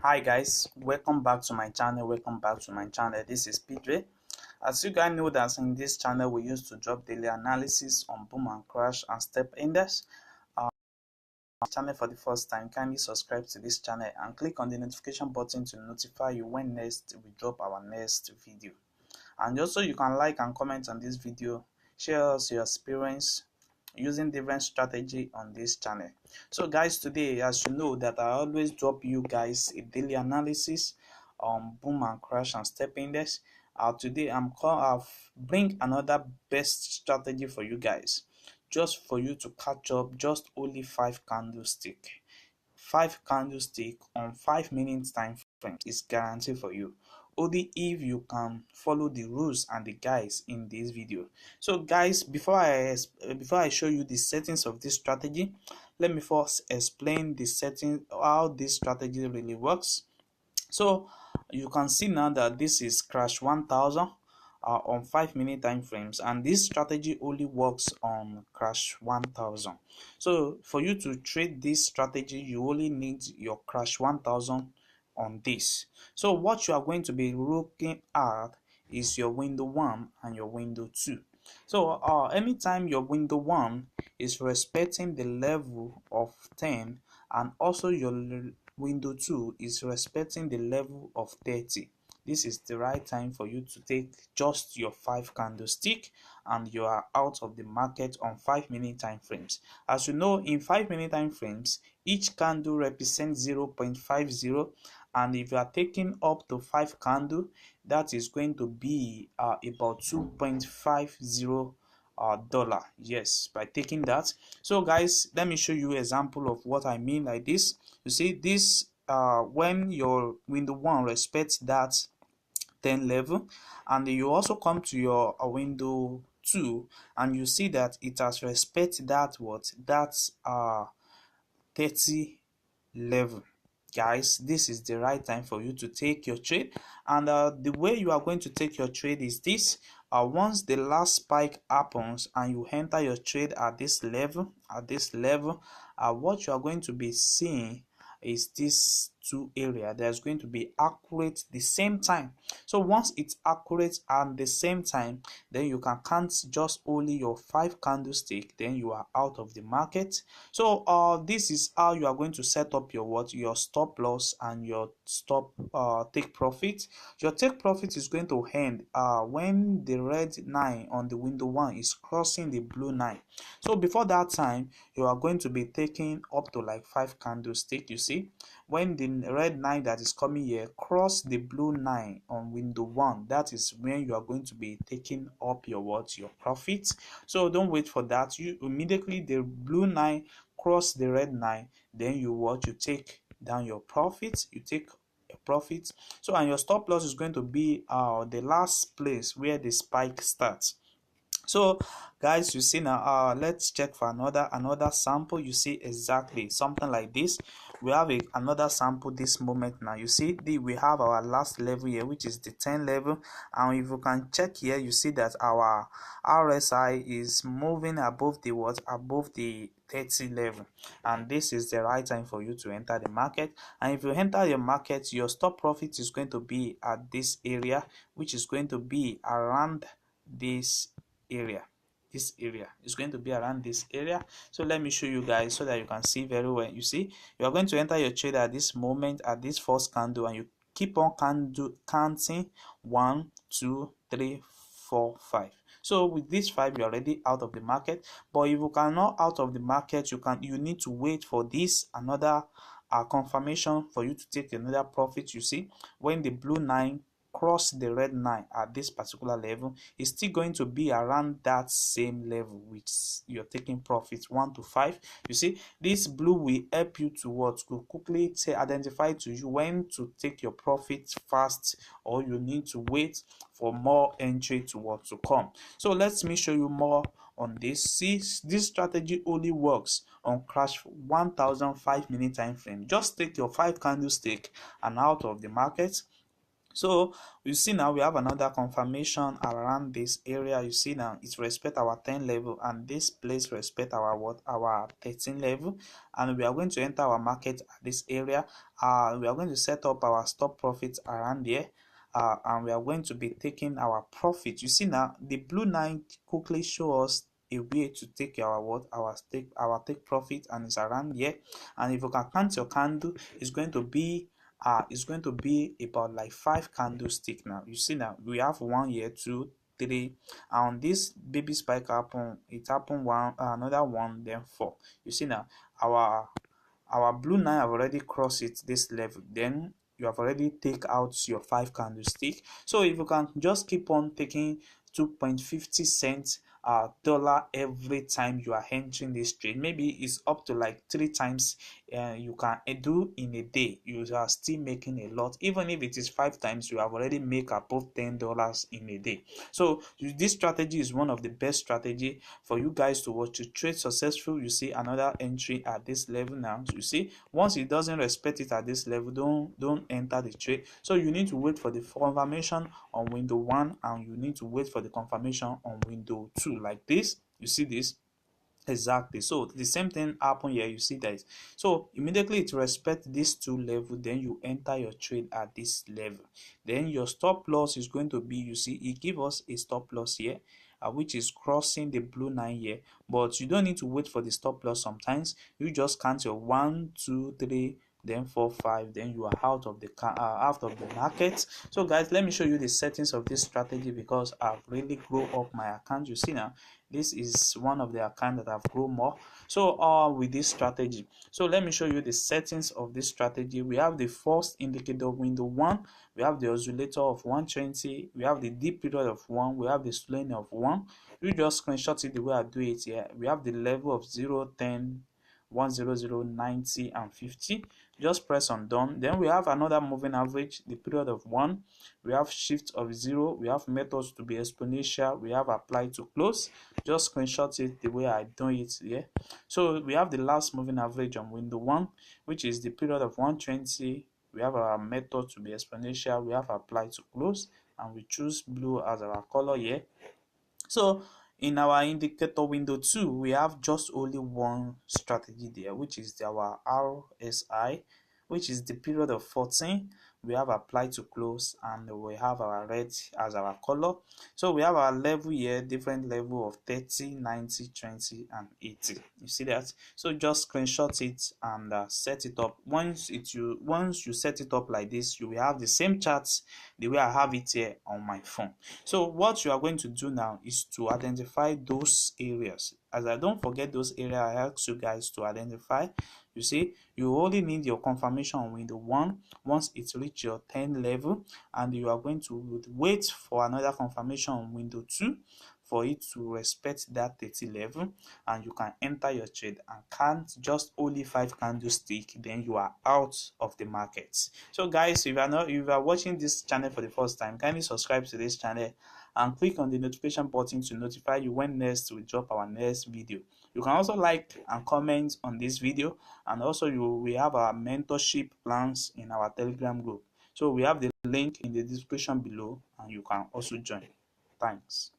Hi guys, welcome back to my channel. This is PJ. As you guys know that in this channel we used to drop daily analysis on boom and crash and step index. Channel for the first time, kindly subscribe to this channel and click on the notification button to notify you when next we drop our next video. And also you can like and comment on this video, share us your experience using different strategy on this channel. So guys, today, as you know that I always drop you guys a daily analysis on boom and crash and step index. Today I've bring another best strategy for you guys, just for you to catch up. Just only 5 candlestick on 5 minutes time frame is guaranteed for you, only if you can follow the rules and the guides in this video. So guys, before I show you the settings of this strategy, let me first explain the setting, how this strategy really works. So you can see now that this is crash 1000 on 5 minute time frames, and this strategy only works on crash 1000. So for you to trade this strategy, you only need your crash 1000 on this. So what you are going to be looking at is your window 1 and your window 2. So anytime your window 1 is respecting the level of 10, and also your window 2 is respecting the level of 30, this is the right time for you to take just your 5 candlestick and you are out of the market on 5 minute time frames. As you know, in 5 minute time frames, each candle represents 0.50, and if you are taking up to 5 candle, that is going to be about 2.50 dollar. Yes, by taking that. So guys, let me show you example of what I mean like this. You see this, when your window 1 respects that 10 level, and you also come to your window 2 and you see that it has respect that 30 level. Guys, this is the right time for you to take your trade, and the way you are going to take your trade is this. Once the last spike happens and you enter your trade at this level, what you are going to be seeing is this two area that's going to be accurate the same time. So once it's accurate and the same time, then you can count just only your 5 candlestick, then you are out of the market. So this is how you are going to set up your stop loss and your stop take profit. Your take profit is going to end when the red 9 on the window 1 is crossing the blue 9. So before that time, you are going to be taking up to like 5 candlestick. You see, when the red 9 that is coming here cross the blue 9 on window 1, that is when you are going to be taking up your profit. So don't wait for that. You immediately the blue 9 cross the red 9, then you take down your profit. You take your profit. So and your stop loss is going to be the last place where the spike starts. So guys, you see now, let's check for another sample. You see exactly something like this. We have another sample this moment. Now you see we have our last level here, which is the 10 level, and if you can check here, you see that our RSI is moving above the 30 level, and this is the right time for you to enter the market. And if you enter your market, your stop profit is going to be at this area, which is going to be around this area. This area is going to be around this area. So let me show you guys so that you can see very well. You see, you are going to enter your trade at this moment, at this first candle, and you keep on counting 1 2 3 4 5. So with this 5, you're already out of the market. But if you cannot out of the market, you need to wait for this another confirmation for you to take another profit. You see, when the blue 9 cross the red 9 at this particular level, is still going to be around that same level which you're taking profits 1 to 5. You see, this blue will help you to quickly identify to you when to take your profits fast, or you need to wait for more entry to come. So let me show you more on this. See, this strategy only works on crash 1000 5 minute time frame. Just take your 5 candlestick and out of the market. So you see now we have another confirmation around this area. You see now it respect our 10 level, and this place respect our what, our 13 level, and we are going to enter our market at this area. We are going to set up our stop profits around here. And we are going to be taking our profit. You see now the blue line quickly show us a way to take our what, our take profit, and it's around here. And if you can count your candle, it's going to be about like 5 candlestick. Now you see now we have 1 here, 2, 3, and this baby spike happen, it happened one, another one, then 4. You see now our blue line have already crossed it this level, then you have already take out your 5 candlestick. So if you can just keep on taking 2.50 cents dollar every time you are entering this trade, maybe it's up to like 3 times you can do in a day, you are still making a lot. Even if it is 5 times, you have already make above $10 in a day. So this strategy is one of the best strategy for you guys to watch to trade successful. You see another entry at this level. Now you see once it doesn't respect it at this level, don't enter the trade. So you need to wait for the confirmation on window 1, and you need to wait for the confirmation on window 2, like this. You see this. Exactly. So the same thing happen here. You see that. So immediately it respect these 2 level, then you enter your trade at this level. Then your stop loss is going to be, you see, it give us a stop loss here, which is crossing the blue line here. But you don't need to wait for the stop loss. Sometimes you just count your 1, 2, 3, then 4, 5, then you are out of the market. So guys, let me show you the settings of this strategy, because I've really grow up my account. You see now this is one of the account that have grown more. So with this strategy, so let me show you the settings of this strategy. We have the first indicator window 1, we have the oscillator of 120, we have the deep period of 1, we have the slowing of 1. You just screenshot it the way I do it here. We have the level of 0, 10, 100, 90, and 50. Just press on done. Then we have another moving average, the period of 1, we have shift of 0, we have methods to be exponential, we have apply to close. Just screenshot it the way I do it here. So we have the last moving average on window 1, which is the period of 120. We have our method to be exponential, we have apply to close, and we choose blue as our color here. So in our indicator window 2, we have just only one strategy there, which is our RSI, which is the period of 14. We have apply to close, and we have our red as our color. So we have our level here, different level of 30, 90, 20, and 80. You see that? So just screenshot it and set it up. Once you set it up like this, you will have the same charts the way I have it here on my phone. So what you are going to do now is to identify those areas. As I don't forget those areas, I ask you guys to identify. You see, you only need your confirmation on window 1 once it reach your 10 level, and you are going to wait for another confirmation on window 2 for it to respect that 30 level, and you can enter your trade and count just only 5 candlestick, then you are out of the market. So guys, if you are watching this channel for the first time, kindly subscribe to this channel and click on the notification button to notify you when next we drop our next video. You can also like and comment on this video, and also we have our mentorship plans in our Telegram group. So we have the link in the description below, and you can also join. Thanks.